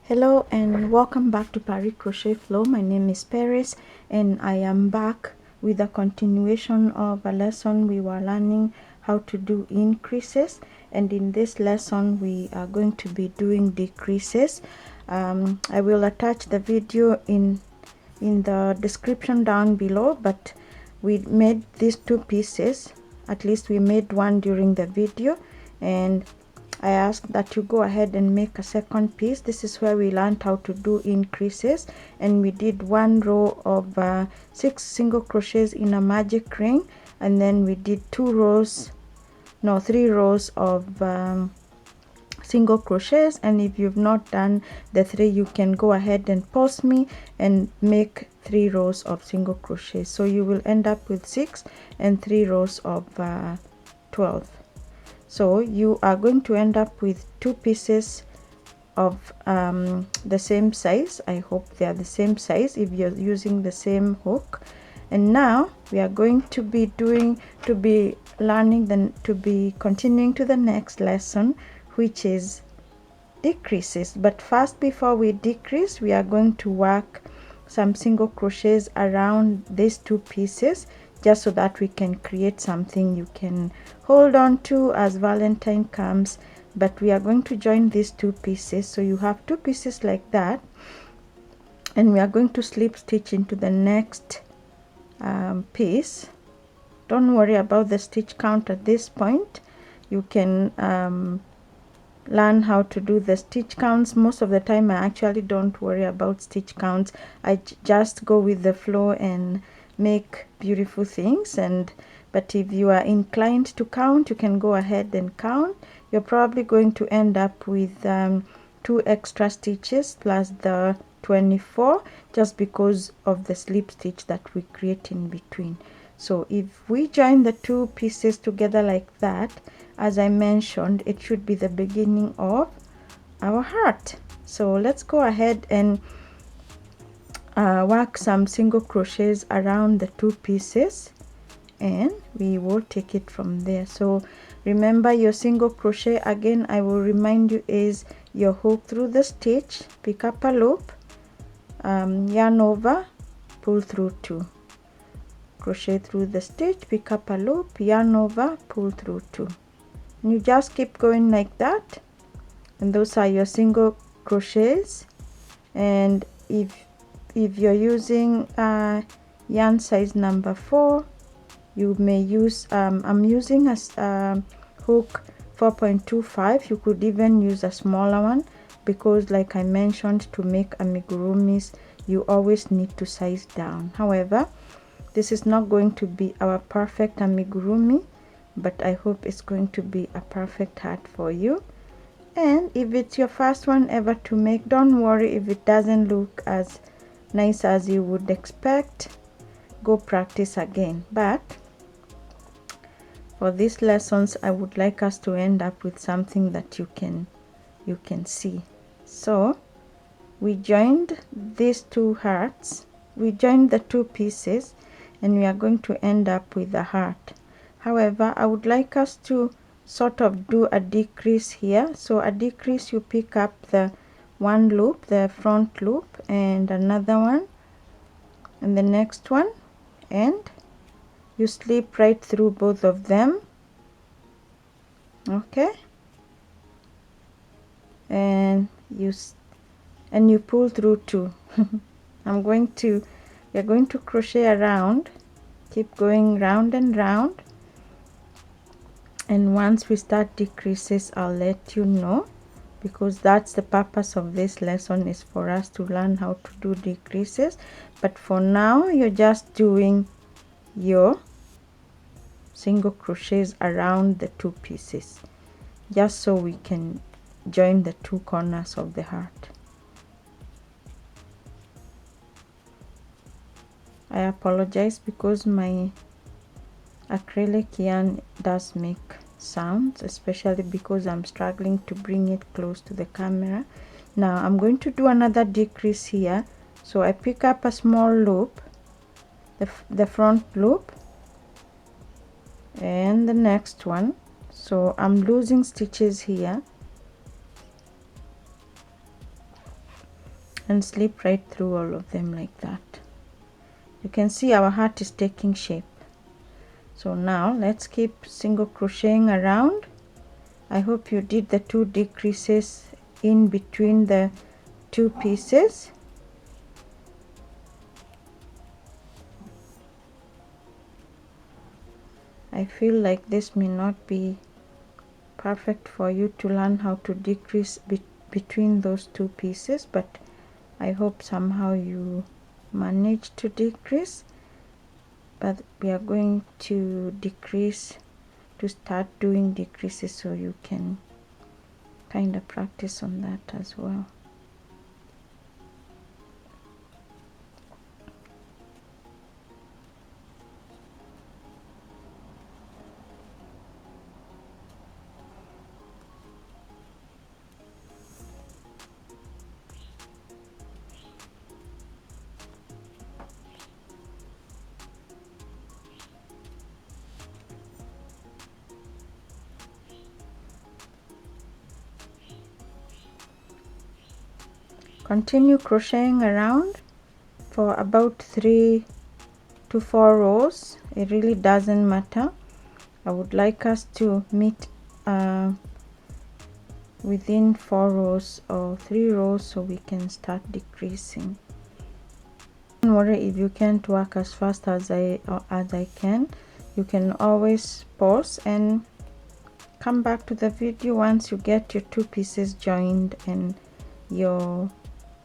Hello and welcome back to Paris Crochet Flow. My name is Paris and I am back with a continuation of a lesson we were learning how to do increases, and in this lesson we are going to be doing decreases. I will attach the video in the description down below, but we made these two pieces. At least we made one during the video, and I asked that you go ahead and make a second piece. This is where we learned how to do increases, and we did one row of 6 single crochets in a magic ring, and then we did 3 rows of single crochets. And if you've not done the 3, you can go ahead and pause me and make 3 rows of single crochets, so you will end up with 6 and 3 rows of 12. So you are going to end up with 2 pieces of the same size. I hope they are the same size if you're using the same hook. And now we are going to be continuing to the next lesson, which is decreases. But first, before we decrease, we are going to work some single crochets around these 2 pieces, just so that we can create something you can hold on to as Valentine comes. But we are going to join these 2 pieces, so you have 2 pieces like that, and we are going to slip stitch into the next piece. Don't worry about the stitch count at this point. You can learn how to do the stitch counts. Most of the time I actually don't worry about stitch counts. I just go with the flow and make beautiful things. But if you are inclined to count, you can go ahead and count. You're probably going to end up with 2 extra stitches plus the 24, just because of the slip stitch that we create in between. So if we join the 2 pieces together like that, as I mentioned, it should be the beginning of our heart. So let's go ahead and work some single crochets around the 2 pieces, and we will take it from there. So remember, your single crochet, again I will remind you, is your hook through the stitch, pick up a loop, yarn over, pull through 2, crochet through the stitch, pick up a loop, yarn over, pull through 2, and you just keep going like that. And those are your single crochets. And if you're using yarn size number 4, you may use I'm using a hook 4.25. you could even use a smaller one, because like I mentioned, to make amigurumis you always need to size down. However, this is not going to be our perfect amigurumi, but I hope it's going to be a perfect heart for you. And if it's your first one ever to make, don't worry if it doesn't look as nice as you would expect. Go practice again. But for these lessons, I would like us to end up with something that you can see. So we joined these 2 hearts, we joined the 2 pieces, and we are going to end up with a heart. However, I would like us to sort of do a decrease here. So a decrease, you pick up the one loop, the front loop, and another one, and the next one, and you slip right through both of them. Okay, and you pull through 2. We're going to crochet around, keep going round and round, and once we start decreases I'll let you know, because that's the purpose of this lesson, is for us to learn how to do decreases. But for now, you're just doing your single crochets around the 2 pieces, just so we can join the 2 corners of the heart. I apologize because my acrylic yarn does make sounds, especially because I'm struggling to bring it close to the camera. Now I'm going to do another decrease here. So I pick up a small loop, the front loop, and the next one. So I'm losing stitches here, and slip right through all of them like that. You can see our heart is taking shape. So now let's keep single crocheting around. I hope you did the 2 decreases in between the 2 pieces. I feel like this may not be perfect for you to learn how to decrease between those 2 pieces, but I hope somehow you manage to decrease. But we are going to decrease, to start doing decreases, so you can kind of practice on that as well. Continue crocheting around for about 3 to 4 rows. It really doesn't matter. I would like us to meet within 4 rows or 3 rows so we can start decreasing. Don't worry if you can't work as fast as I can. You can always pause and come back to the video once you get your 2 pieces joined and your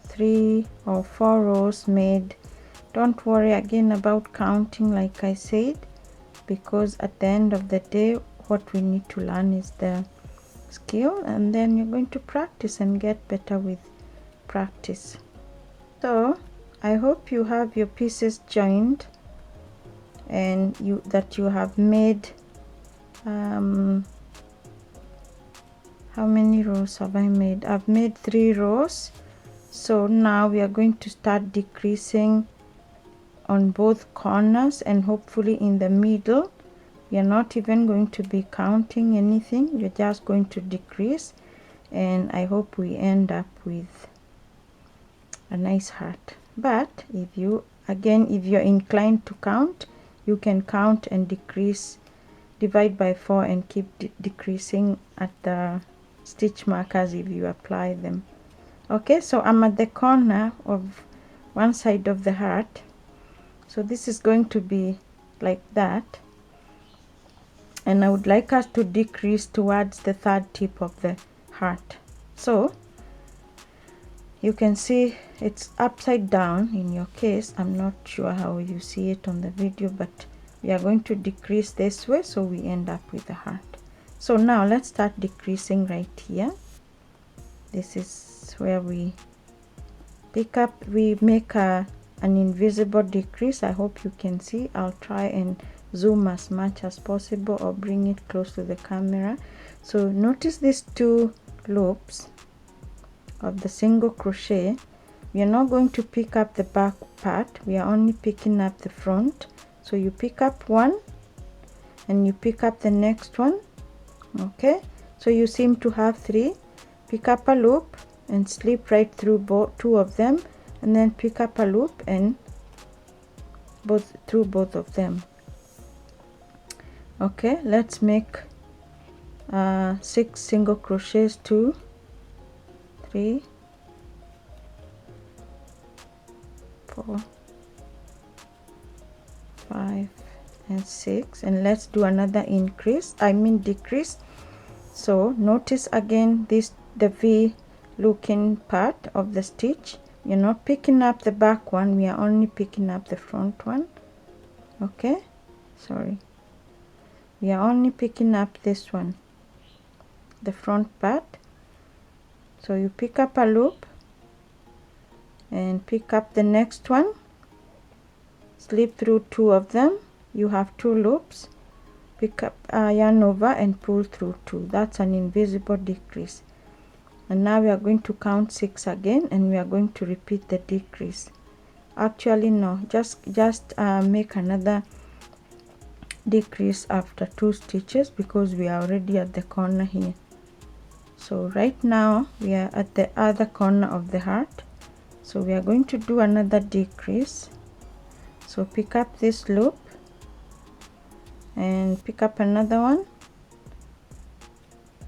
3 or 4 rows made. Don't worry again about counting, like I said, because at the end of the day what we need to learn is the skill, and then you're going to practice and get better with practice. So I hope you have your pieces joined and that you have made how many rows have I made? I've made 3 rows. So now we are going to start decreasing on both corners and hopefully in the middle. We are not even going to be counting anything, you're just going to decrease, and I hope we end up with a nice heart. But if you're inclined to count, you can count and decrease, divide by 4 and keep decreasing at the stitch markers if you apply them. Okay, so I'm at the corner of one side of the heart, so this is going to be like that, and I would like us to decrease towards the 3rd tip of the heart. So you can see it's upside down in your case. I'm not sure how you see it on the video, but we are going to decrease this way so we end up with the heart. So now let's start decreasing right here. This is where we pick up, we make an invisible decrease. I hope you can see. I'll try and zoom as much as possible or bring it close to the camera. So notice these 2 loops of the single crochet. We are not going to pick up the back part, we are only picking up the front. So you pick up one and you pick up the next one. Okay, so you seem to have 3. Pick up a loop and slip right through 2 of them, and then pick up a loop and through both of them. Okay, let's make 6 single crochets, 2, 3, 4, 5 and 6, and let's do another decrease. So notice again the V looking part of the stitch. You're not picking up the back one, we are only picking up the front one. Okay, sorry, we are only picking up this one, the front part. So you pick up a loop and pick up the next one, slip through 2 of them, you have 2 loops, pick up a yarn over and pull through 2. That's an invisible decrease. And now we are going to count 6 again, and we are going to repeat the decrease. Actually no, just make another decrease after 2 stitches because we are already at the corner here. So right now we are at the other corner of the heart, So we are going to do another decrease. So pick up this loop and pick up another one.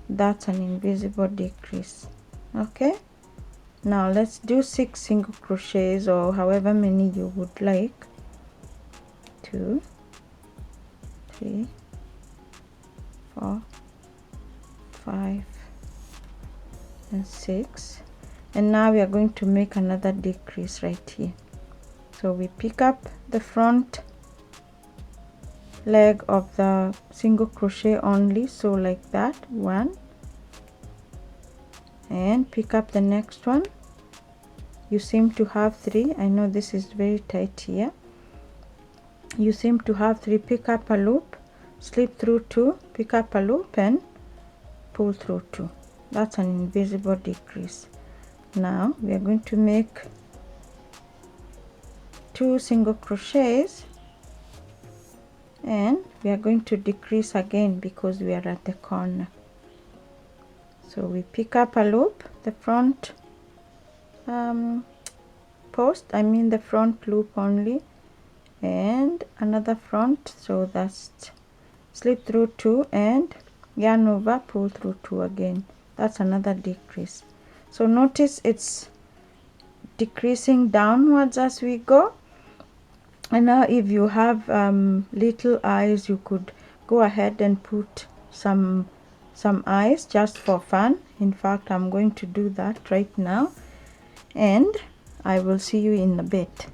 That's an invisible decrease. Okay, now let's do 6 single crochets, or however many you would like. 2, 3, 4, 5 and 6, and now we are going to make another decrease right here. So we pick up the front leg of the single crochet only, so like that, 1, and pick up the next one. You seem to have 3. I know this is very tight here. You seem to have 3. Pick up a loop, slip through 2, pick up a loop and pull through 2. That's an invisible decrease. Now we are going to make 2 single crochets, and we are going to decrease again because we are at the corner. So we pick up a loop, the front post, I mean the front loop only, and another front, so that's slip through 2 and yarn over, pull through 2 again. That's another decrease. So notice it's decreasing downwards as we go. And now if you have little eyes, you could go ahead and put some eyes just for fun. In fact, I'm going to do that right now, and I will see you in a bit.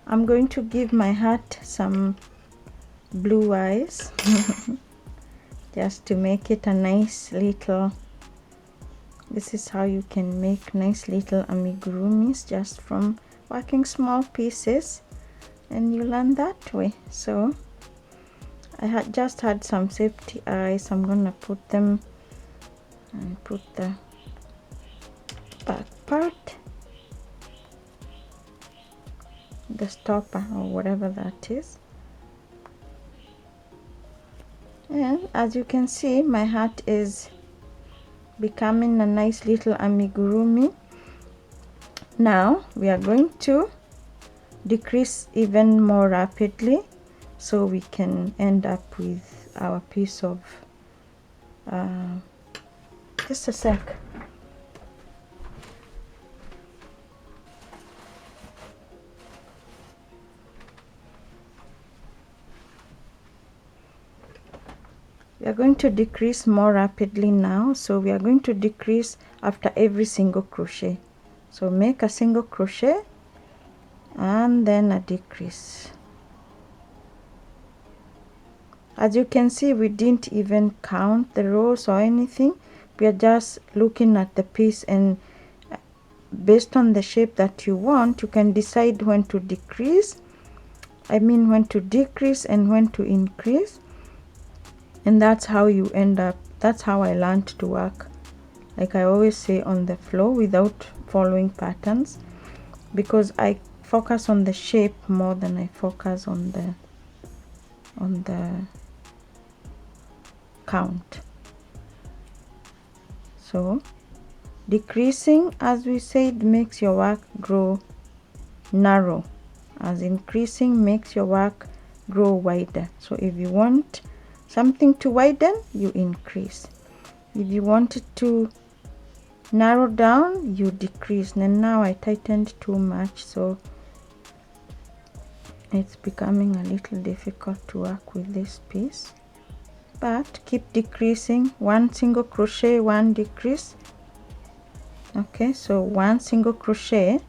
I'm going to give my hat some blue eyes just to make it a nice little, this is how you can make nice little amigurumis just from working small pieces, and you learn that way. So I had just had some safety eyes. I'm gonna put them and put the back part, the stopper or whatever that is. And as you can see, my hat is becoming a nice little amigurumi. Now we are going to decrease even more rapidly so we can end up with our piece of just a sec. We are going to decrease more rapidly now, so we are going to decrease after every single crochet. So make a single crochet and then a decrease. As you can see, we didn't even count the rows or anything. We are just looking at the piece, and based on the shape that you want, you can decide when to decrease, when to decrease and when to increase. And that's how you end up, that's how I learned to work, like I always say, on the flow without following patterns, because I focus on the shape more than I focus on the count. So decreasing, as we said, makes your work grow narrow, as increasing makes your work grow wider. So if you want something to widen, you increase. If you want it to narrow down, you decrease. And now I tightened too much, so it's becoming a little difficult to work with this piece. But keep decreasing, 1 single crochet, 1 decrease. Okay, so 1 single crochet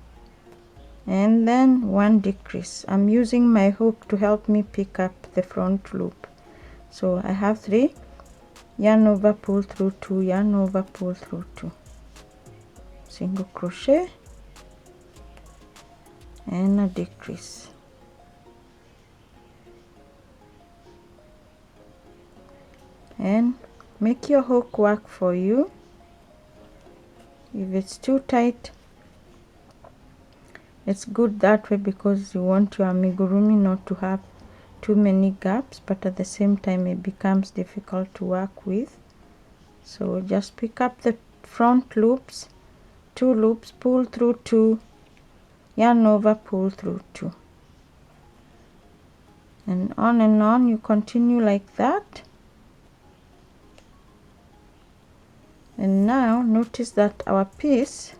and then 1 decrease. I'm using my hook to help me pick up the front loop. So I have 3, yarn over, pull through 2, yarn over, pull through 2, single crochet and a decrease. and make your hook work for you. If it's too tight, it's good that way because you want your amigurumi not to have too many gaps, but at the same time it becomes difficult to work with. So just pick up the front loops, 2 loops, pull through 2, yarn over, pull through 2, and on you continue like that. And now notice that our piece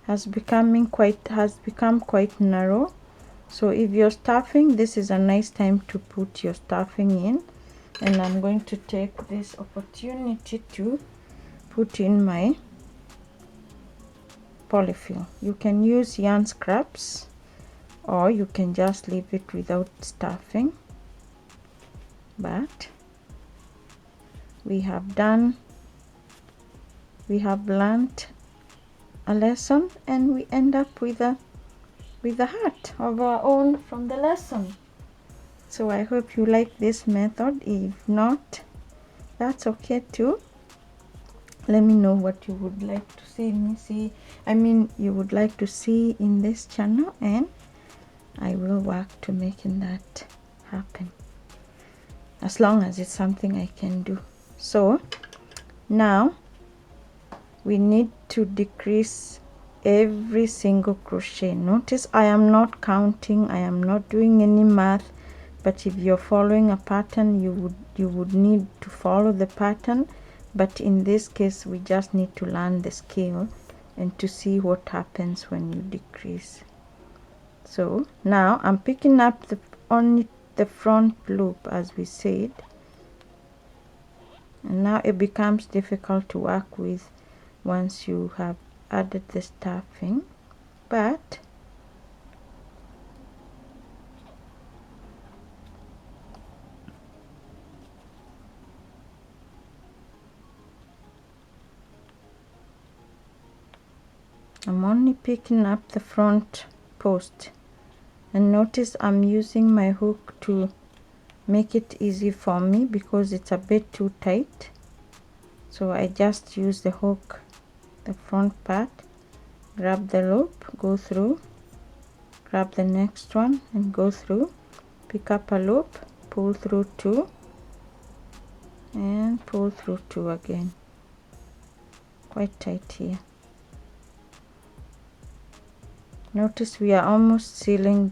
has become quite narrow. So if you're stuffing, this is a nice time to put your stuffing in. And I'm going to take this opportunity to put in my polyfill. You can use yarn scraps, or you can just leave it without stuffing. But we have learned a lesson, and we end up with a hat of our own from the lesson. So I hope you like this method. If not, that's okay too. Let me know what you would like to you would like to see in this channel, and I will work to making that happen, as long as it's something I can do. So now we need to decrease every single crochet. Notice I am not counting, I am not doing any math, but if you're following a pattern, you would need to follow the pattern. But in this case, we just need to learn the scale and to see what happens when you decrease. So now I'm picking up only the front loop, as we said, and now it becomes difficult to work with once you have added the stuffing. But I'm only picking up the front post, and notice I'm using my hook to make it easy for me because it's a bit too tight. So I just use the hook, the front part, grab the loop, go through, grab the next one and go through, pick up a loop, pull through 2 and pull through 2 again. Quite tight here. Notice we are almost sealing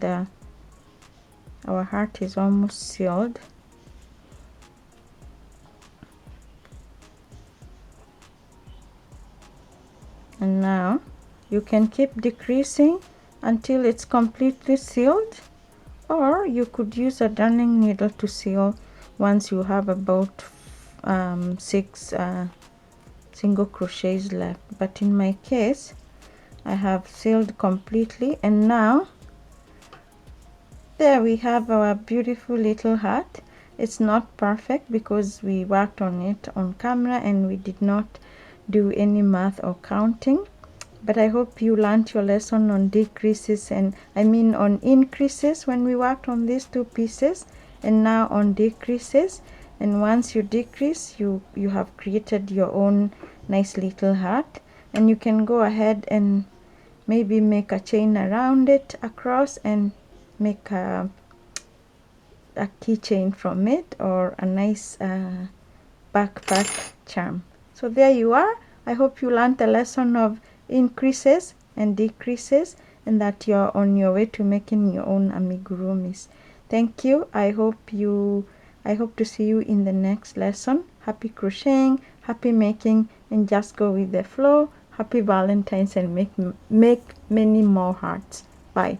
our heart is almost sealed. And now you can keep decreasing until it's completely sealed, or you could use a darning needle to seal once you have about 6 single crochets left. But in my case, I have sealed completely, and now there we have our beautiful little hat. It's not perfect because we worked on it on camera and we did not do any math or counting, but I hope you learned your lesson on decreases and on increases when we worked on these 2 pieces, and now on decreases. And once you decrease, you have created your own nice little hat, and you can go ahead and maybe make a chain around it across and make a keychain from it, or a nice backpack charm. So there you are. I hope you learned the lesson of increases and decreases, and that you're on your way to making your own amigurumis. Thank you. I hope to see you in the next lesson. Happy crocheting, happy making, and just go with the flow. Happy Valentine's, and make many more hearts. Bye.